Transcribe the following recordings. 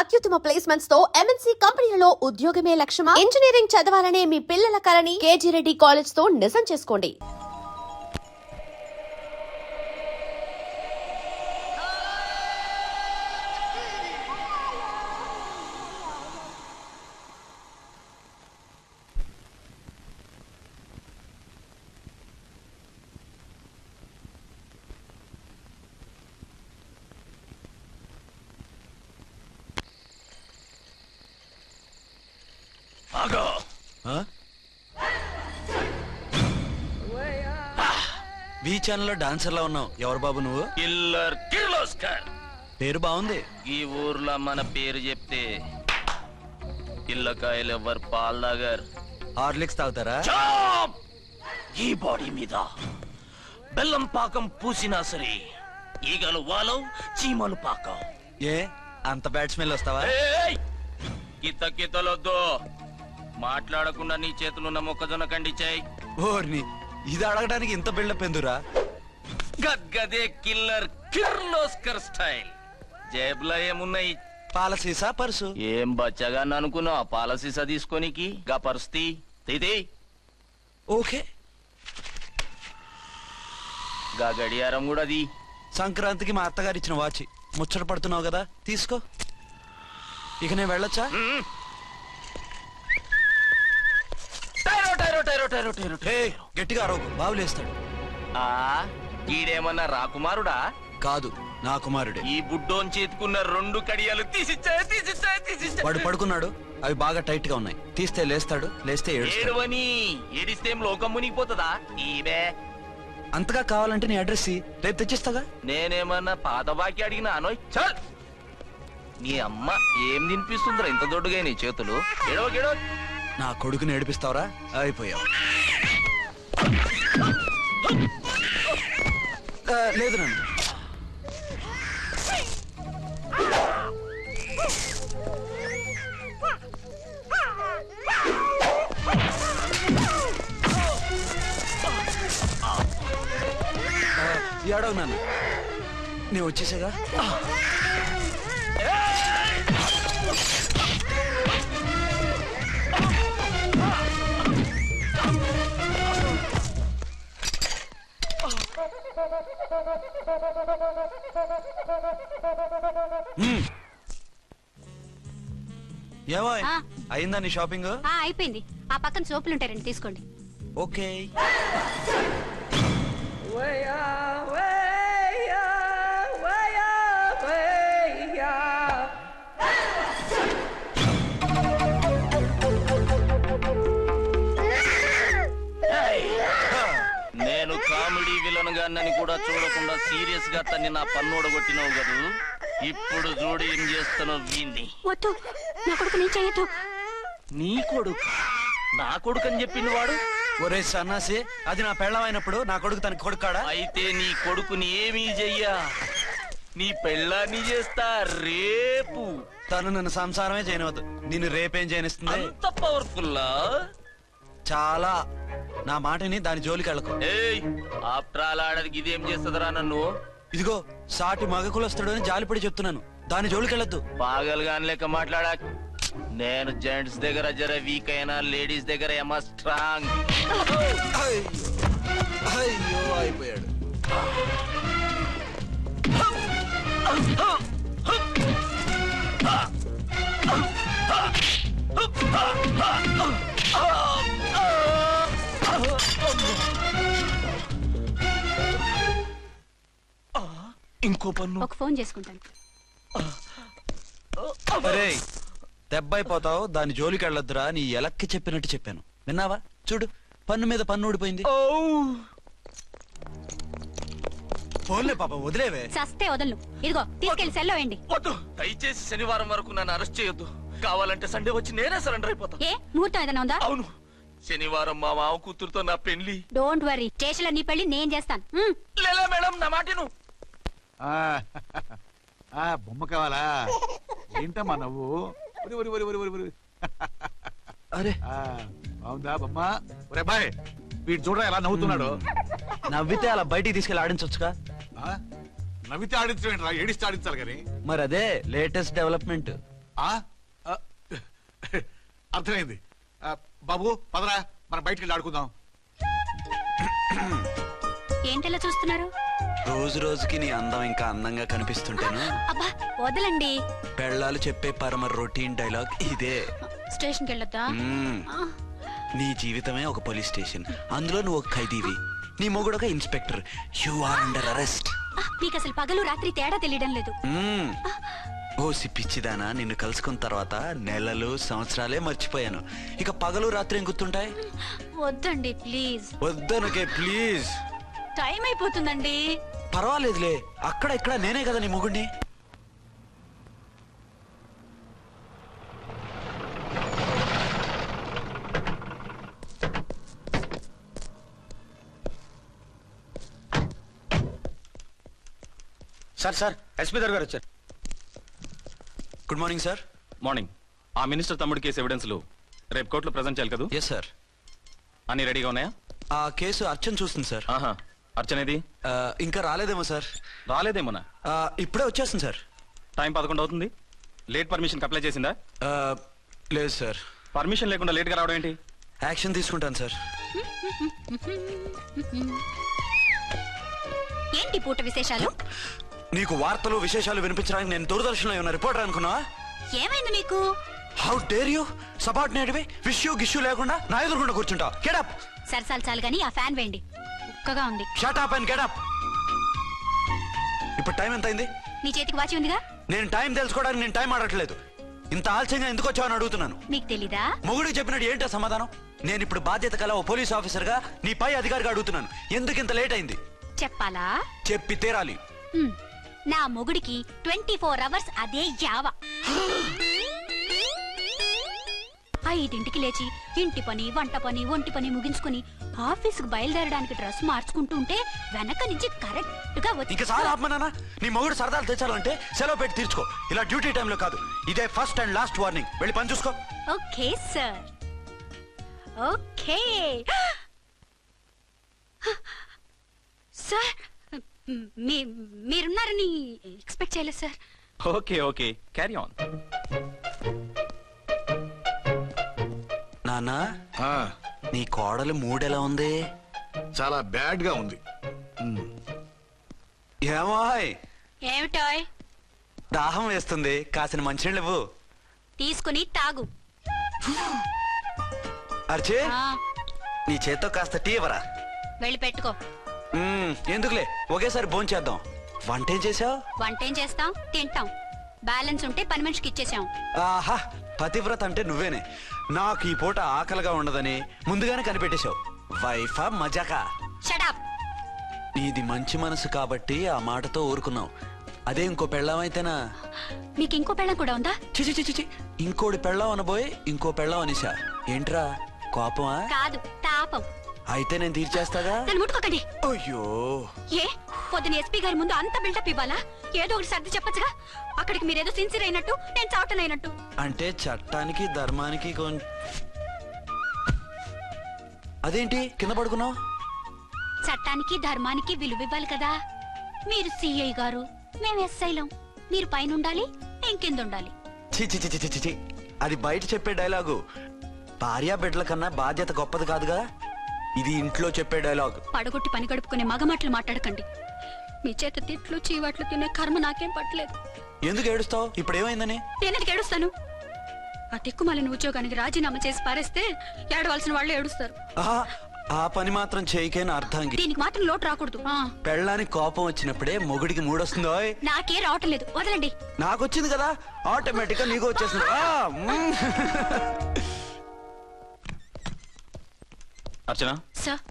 అత్యుత్తమ ప్లేస్మెంట్స్ తో ఎంఎన్సీ కంపెనీలలో ఉద్యోగమే లక్ష్యమా? ఇంజనీరింగ్ చదవాలనే మీ పిల్లల కలని కేజీ రెడ్డి కాలేజ్ తో నిజం చేసుకోండి. బీ ఛానల్లో డాన్సర్ లా ఉన్నావు. ఎవరు బాబు నువ్వు? కిల్లర్ కిర్లోస్కర్. పేరు బాగుంది. ఈ ఊర్లో మన పేరు చెప్తే పిల్లకాయలు ఎవరు పాల్ తాగర్. హార్లిక్స్ తాగుతారా? ఈ బాడీ మీద బెల్లం పాకం పూసినా సరే ఈగలు వాలవు, చీమలు పాకం. ఏ అంత బ్యాడ్ స్మెల్ వస్తావా? కిత కితలొద్దు. మాట్లాడకుండా నీ చేతులున్న మొక్కజొన్న కండిచాయి. ఓర్ని, ఇది అడగడానికి ఇంత బిల్డప్ ఎందురా? గద్గదే కిల్లర్ కిర్లోస్కర్ స్టైల్. జేబులో ఏమున్నాయి? పాల సీసా, పర్సు. ఏం బచ్చగా అనుకున్నావు? పాల సీసా తీసుకోనికి గా పరిస్థితి తీది. ఓకే, గా గడియారం కూడా అది. సంక్రాంతికి మా అత్తగారు ఇచ్చిన వాచి. ముచ్చట పడుతున్నావు కదా, తీసుకో. ఇక నేను వెళ్ళొచ్చా? గట్టిగా అరవకు, బావులేస్తాడు. ఈడేమన్నా రాకుమారుడా? కాదు, నా కుమారుడే. ఈ బుడ్డోన్ చేతుకున్న 2 కడియాలు తీసిచ్చాయి. వాడు పడుకున్నాడు, అవి బాగా టైట్ గా ఉన్నాయి. తీస్తే లేస్తాడు, లేస్తే ఏడవని. ఏడిస్తే లోకం మునిగిపోతుందా? ఈబే అంతగా కావాలంటే నీ అడ్రస్ రేపు తెచ్చిస్తాగా. నేనేమన్నా పాత బాకి అడిగినా అనోయ్. చల్, నీ అమ్మ ఏం తినిపిస్తుందిరా ఇంత దొడ్డుగా నీ చేతులు? ఎడవ నా కొడుకుని ఏడిపిస్తావరా? అయిపోయావు. లేదు నన్ను. ఏడవు నన్ను. నేను వచ్చేసాగా. ఏమో అయిందా నీ షాపింగ్? అయిపోయింది. ఆ పక్కన సోపులుంటారండి, తీసుకోండి. ఓకే. నేను కామెడీ విలన్ గాన్నని కూడా చూడకుండా సీరియస్ గా తన్ని నా పన్నోడగొట్టినావు కదూ. ఇప్పుడు చూడు ఏం చేస్తున్నావు. వీణ్ణి వద్దు, నా కొడుకు నేను చేయొద్దు. నీ కొడుకు నా కొడుకు అని చెప్పింది వాడు. ఒరే సన్నాసి, అది నా పెళ్ళమైనప్పుడు నా కొడుకు తన కొడుకాడా? అయితే నీ కొడుకుని ఏమీ చెయ్యా, నీ పెళ్ళాన్ని చేస్తా రేపు. తను నన్ను సంసారమే చేయనవద్దు, నిన్ను రేపేం చేయనిస్తుంది? అంత పవర్ఫుల్లా? చాలా. నా మాటని దాని జోలికి వెళ్ళకు. ఏయ్, ఆఫ్టర్ ఆల్ ఆడదికి ఇదేం చేస్తుందిరా నన్ను? ఇదిగో సాటి మగ కులస్తుడు అని జాలిపడి చెప్తున్నాను, దాని జోలికి వెళ్ళొద్దు. పాగలుగాని లెక్క మాట్లాడా. నేను జెంట్స్ దగ్గర జర వీక్ అయినా లేడీస్ దగ్గర ఏమో స్ట్రాంగ్. అయ్యో అయిపోయాడు. ఇంకో పన్ను. ఒక ఫోన్ చేసుకుంటాను. దెబ్బైపోతావు, దాని జోలికి వెళ్ళొద్దురా. నీ ఎలక్కి చెప్పినట్టు చెప్పాను, విన్నావా? చూడు, పన్ను మీద పన్ను ఊడిపోయింది. ఫోన్లే పాప, వదిలేవే. చస్తే వదలను. ఇదిగో తీసుకెళ్లి సెల్లో వేయండి. వద్దు, దయచేసి శనివారం వరకు నన్ను అరెస్ట్ చేయొద్దు. కావాలంటే సండే వచ్చి నేనే సరెండర్ అయిపోతా. ఏ ముహూర్తం ఏదైనా ఉందా? అవును, శనివారం మా మామ కూతురుతో నా పెళ్లి. డోంట్ వరీ, స్టేషన్ లో నీ పెళ్లి నేను చేస్తాను. లేలా మేడం, నా మాటను. బొమ్మ కావాలా? ఏంటమ్మా నవ్వు? అరే బాగుందా బొమ్మ? ఒరే బాయ్, వీడు చూడరా ఎలా నవ్వుతున్నాడు. నవ్వితే అలా బయటికి తీసుకెళ్ళి ఆడించొచ్చుగా. నవ్వితే ఆడించడం ఏంట్రా, ఏడిస్తే ఆడించాలి కానీ. మరి అదే లేటెస్ట్ డెవలప్మెంట్. ఆ? ఆ, అర్థమైంది. బాబు పదరా, మనం బయటికి వెళ్ళి ఆడుకుందాం. ఏంటలా చూస్తున్నారు? రోజు రోజుకి నీ అందం ఇంకా అందంగా కనిపిస్తుంటాను. అబ్బా వదలండి. పెళ్ళాలు చెప్పే పరమ రొటీన్ డైలాగ్ ఇదే. స్టేషన్కి వెళ్ళొద్దా? మ్మ్. నీ జీవితమే ఒక పోలీస్ స్టేషన్, అందులో నువ్వు ఒక ఖైదీవి, నీ మొగుడు ఒక inspector. You are under arrest. మీకు అసలు పగలు రాత్రి తేడా తెలియడం లేదు. ఓ సిప్పిచ్చిదానా, నిన్ను కలుసుకున్న తర్వాత నెలలు సంవత్సరాలే మర్చిపోయాను. ఇక పగలు రాత్రి ఏం గుర్తుంటాయి? వద్దండి ప్లీజ్. వద్దనుకే ప్లీజ్. టైం అయిపోతుందండి. పర్వాలేదులే, అక్కడ ఇక్కడ నేనే కదా నీ మొగుడిని. సార్ ఎస్పీ గారు వచ్చారు. Good morning sir. మార్నింగ్. ఆ మినిస్టర్ తమ్ముడి కేసు ఎవిడెన్స్లు రేపు కోర్టులో ప్రజెంట్ చేయాలి కదా? Yes sir. అన్ని రెడీగా ఉన్నాయా? ఆ కేసు అర్చన్ చూస్తుంది సార్. ఆహా, అర్చనేది? ఇంకా రాలేదేమో సార్. రాలేదేమోనా? ఇప్పుడే వచ్చేస్తుంది సార్. టైం 11 అవుతుంది. లేట్ పర్మిషన్ అప్లై చేసిందా? లేదు సార్. పర్మిషన్ లేకుండా లేట్గా రావడం ఏంటి? యాక్షన్ తీసుకుంటాను సార్. ఏంటి పూట విశేషాలు? నీకు వార్తలు విశేషాలు వినిపించడానికి నేను దూరదర్శన్లో ఉన్న రిపోర్టర్ అనుకున్నావా? ఏమైంది మీకు? హౌ డేర్ యూ సబార్డినేట్వి విష్యూ గిష్యూ లేకుండా నా ఎదురుకుండా కూర్చుంటావు? Get up. సరసాలు చాలు గానీ ఆ ఫ్యాన్ వేయండి, ఉక్కగా ఉంది. Shut up and get up. ఇప్పుడు టైం ఎంత అయింది? నీ చేతికి వాచి ఉందిగా. నేను టైం తెలుసుకోవడానికి నేను టైం ఆడట్లేదు. ఇంత ఆలస్యంగా ఎందుకు వచ్చావని అడుగుతున్నాను. మీకు తెలీదా? మొగుడికి చెప్పినట్టు ఏంటో సమాధానం? నేను ఇప్పుడు బాధ్యత కల ఓ పోలీస్ ఆఫీసర్ గా నీ పై అధికారిగా అడుగుతున్నాను, ఎందుకు ఇంత లేట్ అయింది? చెప్పాలా? చెప్పి తీరాలి. నా మొగుడికి 24 అవర్స్ అదే యావ. 5ంటికి లేచి ఇంటి పని, వంట పని, ఒంటి పని ముగించుకుని ఆఫీసుకు బయలుదేరడానికి డ్రెస్ మార్చుకుంటూ ఉంటే వెనక నుంచి కరెక్ట్ గా ఇంకా చాలా ఆపమన్నానా? నీ మొగుడు సరదాలు తెచ్చాలంటే సెలవు పెట్టి తీర్చుకో. ఇలా డ్యూటీ టైంలో కాదు. ఇదే ఫస్ట్ అండ్ లాస్ట్ వార్నింగ్. వెళ్ళి పని చూసుకో. Okay sir, okay sir. మీరున్నారని ఎక్స్పెక్ట్ చేయలేదు సార్. Okay okay, carry on. నాన్నా, ఆ, నీ కోడలు మూడెలా ఉంది? చాలా బ్యాడ్ గా ఉంది. ఏమాయ్, ఏమిటాయ్? దాహం వేస్తుంది, కాసిన మంచినీళ్ళు ఇవ్వు. తీసుకుని తాగు. అర్చే, ఆ, నీ చేత్తో కాస్త టీ ఇవ్వరా? వెళ్ళి పెట్టుకో. ఎందుకులే, ఒకేసారి భోంచేద్దాం. వంటేం చేసావు? వంటేం చేస్తాం, తింటాం. బ్యాలెన్స్ ఉంటే పని మనిషికి ఇచ్చేసాం. ఆహా, పతివ్రత అంటే నువ్వేనే. నాకు ఈ పూట ఆకలిగా ఉండదని ముందుగానే కనిపెట్టేశావు. వైఫా మజాకా? షటప్. నీది మంచి మనసు కాబట్టి ఆ మాటతో ఊరుకున్నావు. అదే ఇంకో పెళ్ళాం అయితేనా? మీకు ఇంకో పెళ్ళం కూడా ఉందా? చిచి చిచి చి, ఇంకోటి పెళ్ళాం అనబోయి ఇంకో పెళ్ళాం అనిసా. ఏంట్రా కోపమా? కాదు, తాపం. అయితే నేను తీర్చేస్తాగా. నన్ను ముట్టుకోకండి. అయ్యో, ఏ పొద్దున ఎస్పీ గారి ముందు అంత బిల్డప్ ఇవ్వాలా? ఏదో ఒకటి సర్ది చెప్పచ్చుగా. అక్కడికి మీరేదో సిన్సియర్ అయినట్టు, నేను చావటం అయినట్టు. అంటే చట్టానికి ధర్మానికి అదేంటి కింద పడుకున్నావు? చట్టానికి ధర్మానికి విలువ ఇవ్వాలి కదా. మీరు సిఐ గారు, మేము ఎస్ఐలం. మీరు పైన ఉండాలి, నేను కింద ఉండాలి. చి చి చి చి చి, అది బయట చెప్పే డైలాగు. భార్యా బిడ్డల కన్నా బాధ్యత గొప్పది కాదుగా. ఇది ఇంట్లో చెప్పే డైలాగ్. పడగొట్టి పని గడుపుకునే మగమాటలు మాట్లాడకండి. మీ చేత తిట్లు చీవాట్లు తినే కర్మ నాకేం పట్టలేదు. ఎందుకు ఏడుస్తావు? ఇప్పుడు ఏమైందని? నేనెందుకు ఏడుస్తాను? ఆ తిక్కుమాలిన ఉద్యోగానికి రాజీనామా చేసి పారేస్తే ఏడవలసిన వాళ్ళు ఏడుస్తారు. ఆహా, ఆ పని మాత్రం చేయకేన అర్థంగి. దీనికి మాత్రం లోటు రాకూడదు. పెళ్ళానికి కోపం వచ్చినప్పుడే మొగుడికి మూడొస్తుందో. నాకే రావటం లేదు, వదలండి. నాకు వచ్చింది కదా, ఆటోమేటిక్ గా నీకు వచ్చేసింది. అర్చన, సార్,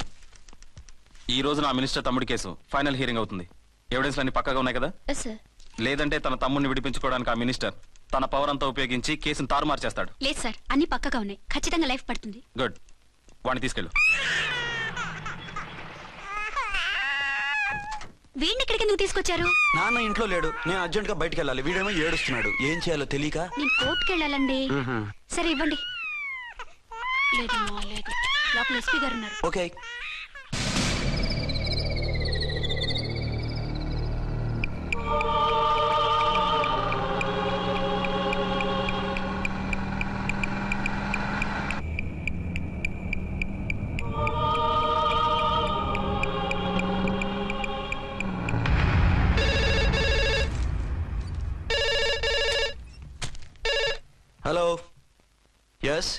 ఈ రోజు నా మినిస్టర్ తమ్ముడి కేసు ఫైనల్ హియరింగ్ అవుతుంది. ఎవిడెన్స్ అన్ని పక్కగా ఉన్నాయి కదా? సార్. లేదంటే తన తమ్ముడిని విడిపించుకోవడానికి ఆ మినిస్టర్ తన పవర్ అంతా ఉపయోగించి కేసును తారుమారు చేస్తాడు. లేదు సార్, అన్ని పక్కగా ఉన్నాయి. ఖచ్చితంగా లైఫ్ పడుతుంది. గుడ్, వాడిని తీసుకెళ్ళు. వీడిని ఇక్కడికి ఎందుకు తీసుకొచ్చారు? నాన్న ఇంట్లో లేడు, నేను అర్జెంట్ గా బయటికి వెళ్ళాలి. వీడేమో ఏడుస్తున్నాడు, ఏం చేయాలో తెలియక. నేను కోర్టుకి వెళ్ళాలండి. సరే ఇవ్వండి. లేదమ్మా, లేదు. లోపల ఎస్పీ గారు ఉన్నారు. ఓకే. హలో ఎస్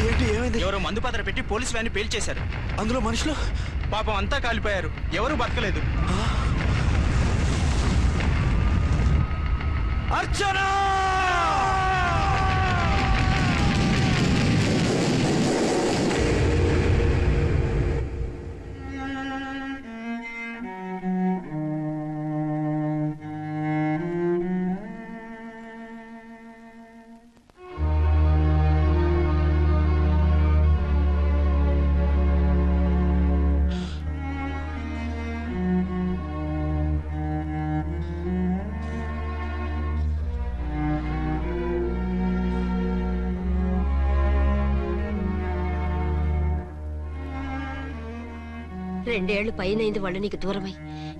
ఏంటి ఏమైంది? ఎవరో మందు పాత్ర పెట్టి పోలీసు వ్యాన్ని పేల్చేశారు. అందులో మనుషులు పాపం అంతా కాలిపోయారు. ఎవరు బతకలేదు. అర్చన! రెండేళ్లు పైనైంది వాళ్ళు నీకు దూరమై.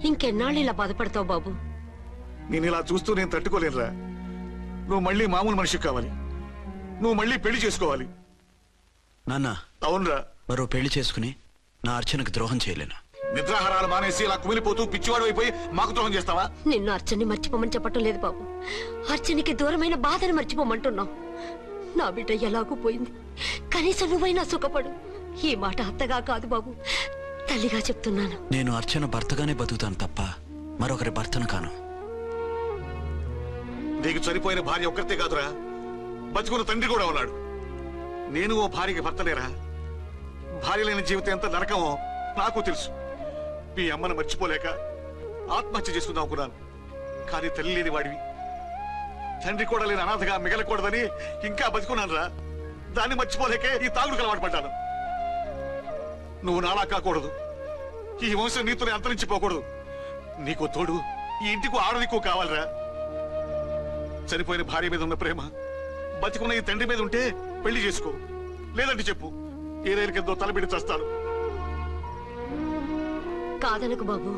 ఇంకెన్నాళ్ళు ఇలా బాధపడతావు బాబు? నేను ఇలా చూస్తూ నేను తట్టుకోలేనురా. నువ్వు మళ్ళీ మామూలు మనిషి కావాలి. నువ్వు మళ్ళీ పెళ్లి చేసుకోవాలి. నాన్న, అవునరా. మరో పెళ్లి చేసుకుని నా అర్చనకు ద్రోహం చేయలేను. నిద్రాహారాలు మానేసి ఇలా కుమిలిపోతూ పిచ్చివాడు అయిపోయి మాకు ద్రోహం చేస్తావా? నిన్ను అర్చన్ని మర్చిపోమని చెప్పటం లేదు బాబు. అర్చనికి దూరమైన బాధను మర్చిపోమంటున్నావు. నా బిడ్డ ఎలాగూ పోయింది. కనీసం నువ్వైనా సుఖపడు. ఈ మాట అత్తగా కాదు బాబు, తల్లిగా చెప్తున్నాను. నేను అర్చన భర్తగానే బతుకుతాను తప్ప మరొకరి భర్తను కాను. నీకు చనిపోయిన భార్య ఒక్కరితే కాదురా, బతుకున్న తండ్రి కూడా ఉన్నాడు. నేను ఓ భార్యకి భర్తలేరా? భార్య లేని జీవితం ఎంత నరకమో నాకు తెలుసు. మీ అమ్మను మర్చిపోలేక ఆత్మహత్య చేసుకుందాం అనుకున్నాను. కానీ తల్లి లేని వాడివి, తండ్రి కూడా లేని అనాథగా మిగలకూడదని ఇంకా బతుకున్నాను రా. దాన్ని మర్చిపోలేకే ఈ తాగుడుకు అలవాటు పడ్డాను. నువ్వు నాలా కాకూడదు. ఈ వంశం నీతోనే అంతరించిపోకూడదు. నీకో తోడు ఈ ఇంటికి ఆడదికో కావాలరా. చనిపోయిన భార్య మీద ఉన్న ప్రేమ బతికున్న ఈ తండ్రి మీద ఉంటే పెళ్లి చేసుకో. లేదంటే చెప్పు, ఏ రైలు కిందో తలబిడి చేస్తాను. కాదనకు బాబు.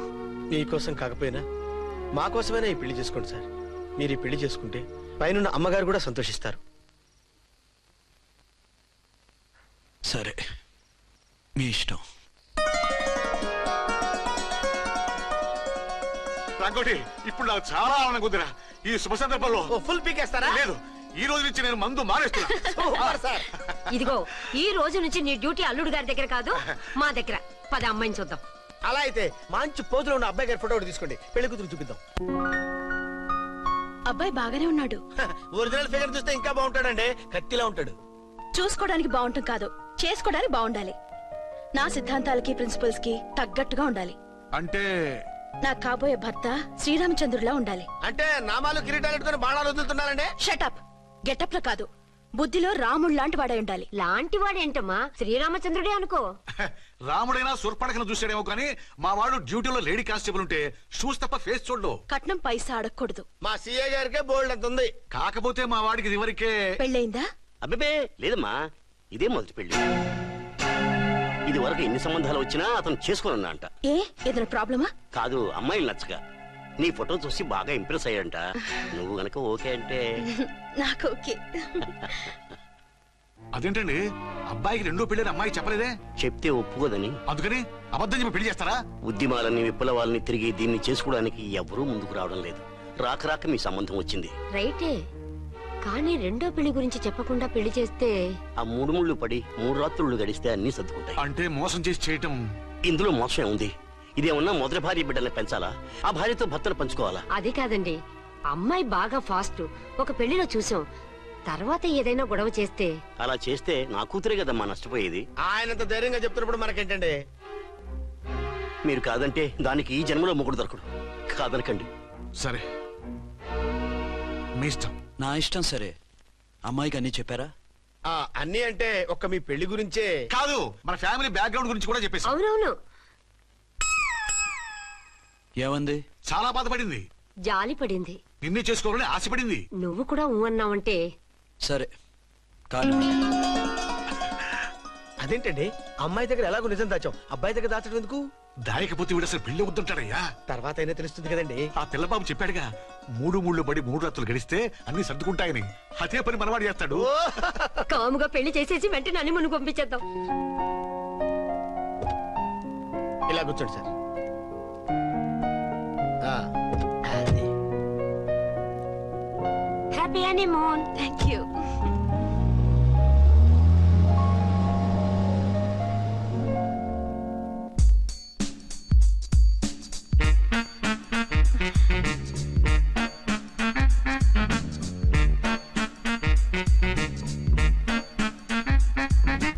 మీకోసం కాకపోయినా మా కోసమైనా ఈ పెళ్లి చేసుకోండి సార్. మీరు ఈ పెళ్లి చేసుకుంటే పైన అమ్మగారు కూడా సంతోషిస్తారు. సరే, మీ ఇష్టం. రంగోటి, ఇప్పుడు నాకు చాలా ఆనందంగా ఉందిరా. ఈ శుభ సందర్భంలో ఫుల్ పీకేస్తారా? లేదు, ఈ రోజు నుంచి నేను మందు మానేస్తున్నా. సార్ ఇదిగో, ఈ రోజు నుంచి నీ డ్యూటీ అల్లుడు గారి దగ్గర కాదు, మా దగ్గర. పద అమ్మాయిని చూద్దాం. అలా అయితే మంచి పోజులో ఉన్న అబ్బాయి గారి ఫోటో ఒకటి తీసుకోండి. పెళ్లి కూతురు చూపిద్దాం. అబ్బాయి బాగానే ఉన్నాడు. ఒరిజినల్ ఫిగర్ చూస్తే ఇంకా బాగుంటాడండి. కత్తిలా ఉంటాడు. చూసుకోవడానికి బాగుంటాం కాదు, చేసుకోవడానికి బాగుండాలి. నా సిద్ధాంతాలకి ప్రిన్సిపల్స్ కి తగ్గట్టుగా ఉండాలి. అంటే నా కాబోయే భర్త శ్రీరామచంద్రులా ఉండాలి. అంటే నామాలు కిరీటాలు పెట్టుకుని బాణాలు వదులుతున్నారండి. షటప్. గెటప్ లో కాదు, బుద్ధిలో రాముడు లాంటి వాడై ఉండాలి. లాంటి వాడేంటమ్మా, శ్రీరామచంద్రుడే అనుకో. రాముడైనా సుర్పడకను చూసాడేమో కానీ మా వాడు డ్యూటీలో లేడీ కానిస్టేబుల్ ఉంటే షూస్ తప్ప ఫేస్ చూడడు. కట్నం పైసా అడగకూడదు. మా సీఏ గారికే బోల్డ్ అంత ఉంది. కాకపోతే మా వాడికి ఇదివరకే పెళ్ళయిందా? అబ్బే లేదమ్మా, ఇదే మొదటి పెళ్లి. ఇది వరకు ఎన్ని సంబంధాలు వచ్చినా అతను చేసుకోనున్నా అంట. ఏ ఏదైనా ప్రాబ్లమా? కాదు, అమ్మాయిలు నచ్చగా నీ ఫోటో చూసి బాగా ఇంప్రెస్ అయ్యంట. నువ్వు గనక ఓకే అంటే నాకు ఓకే. అదేంటండి, అబ్బాయికి రెండో పెళ్లి అమ్మాయి చెప్పలేదే? చెప్తే ఒప్పుకోదని. అందుకని అబద్ధం చెప్పి పెళ్లి చేస్తారా? ఉద్యమాలని విప్లవాలని తిరిగి దీన్ని చేసుకోవడానికి ఎవరూ ముందుకు రావడం లేదు. రాక రాక మీ సంబంధం వచ్చింది. రైటే. కానీ రెండో పెళ్లి గురించి చెప్పకుండా పెళ్లి చేస్తే ఆ 3 ముళ్ళు పడి 3 రాత్రులు గడిస్తే అన్ని సర్దుకుంటాయి. అంటే మోసం చేసి చేయటం ఇందులో మోసం ఉంది. ఇదేమన్నా మొదటి భార్య బిడ్డల్ని పెంచాలా, ఆ భార్యతో భర్తను పంచుకోవాలా? అది కాదండి, అమ్మాయి బాగా ఫాస్ట్. ఒక పెళ్లిలో చూసాం. తర్వాత ఏదైనా గొడవ చేస్తే అలా చేస్తే నా కూతురే కదమ్మా నష్టపోయేది. ఆయనంత ధైర్యంగా చెప్తున్నప్పుడు మనకేంటండి? మీరు కాదంటే దానికి ఈ జన్మలో మొగుడు దొరకడు. కాదనకండి. సరే, మీ ఇష్టం. నా ఇష్టం సరే. అమ్మాయికి అన్ని చెప్పారా? అన్నీ అంటే ఒక్క మీ పెళ్లి గురించే కాదు, మన ఫ్యామిలీ బ్యాక్గ్రౌండ్ గురించి కూడా చెప్పేసి. అవునవును, ఏమంది? చాలా బాధపడింది. జాలి పడింది. నిన్నే చేసుకోవాలని ఆశపడింది. నువ్వు కూడా ఊ అన్నావంటే సరే కాదు. అదేంటండి, అమ్మాయి దగ్గర ఎలాగో నిజం దాచాం, అబ్బాయి దగ్గర దాచడం ఎందుకు? దాయకపోతే వీడు అసలు పెళ్లి వద్దుంటాడయ్యా. తర్వాత అయినా తెలుస్తుంది కదండి. ఆ పిల్లబాబు చెప్పాడుగా, 3 ముళ్ళు పడి 3 రాత్రులు గడిస్తే అన్ని సర్దుకుంటాయని. అదే పని మనవాడు చేస్తాడు. కాముగా పెళ్లి చేసేసి వెంటనే అని మును పంపించేద్దాం. ఇలా కూర్చోండి సార్. అది హ్యాపీ హనీమూన్. Thank you.